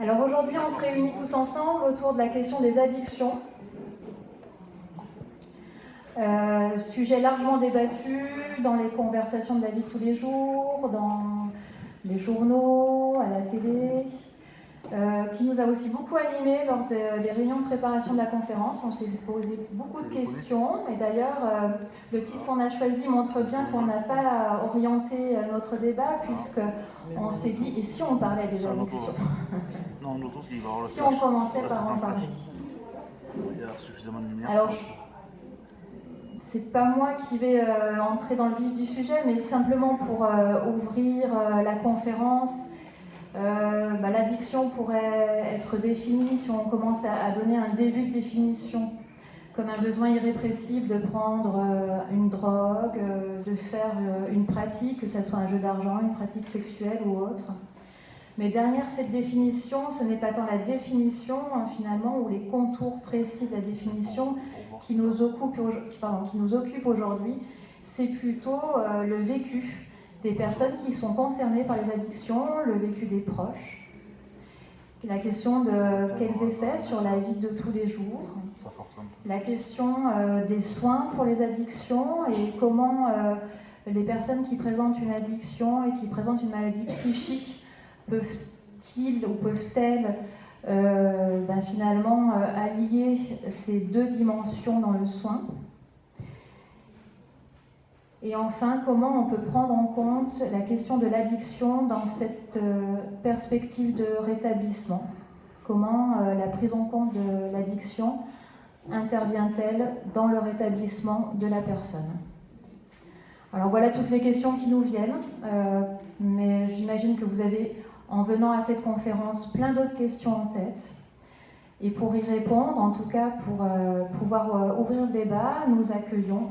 Alors aujourd'hui, on se réunit tous ensemble autour de la question des addictions. Sujet largement débattu dans les conversations de la vie de tous les jours, dans les journaux, à la télé, qui nous a aussi beaucoup animés lors des réunions de préparation de la conférence. On s'est posé beaucoup de questions et d'ailleurs, le titre qu'on a choisi montre bien qu'on n'a pas orienté notre débat puisqu'on s'est dit, et si on parlait des addictions? Si on commençait par en parler. Alors, c'est pas moi qui vais entrer dans le vif du sujet, mais simplement pour ouvrir la conférence, l'addiction pourrait être définie, si on commence à donner un début de définition, comme un besoin irrépressible de prendre une drogue, de faire une pratique, que ce soit un jeu d'argent, une pratique sexuelle ou autre. Mais derrière cette définition, ce n'est pas tant la définition, finalement, ou les contours précis de la définition qui nous occupe aujourd'hui, c'est plutôt le vécu des personnes qui sont concernées par les addictions, le vécu des proches, la question de quels effets sur la vie de tous les jours, la question des soins pour les addictions et comment les personnes qui présentent une addiction et qui présentent une maladie psychique peuvent-ils ou peuvent-elles finalement allier ces deux dimensions dans le soin? Et enfin, comment on peut prendre en compte la question de l'addiction dans cette perspective de rétablissement? Comment la prise en compte de l'addiction intervient-elle dans le rétablissement de la personne? Alors voilà toutes les questions qui nous viennent, mais j'imagine que vous avez, en venant à cette conférence, plein d'autres questions en tête. Et pour y répondre, en tout cas pour pouvoir ouvrir le débat, nous accueillons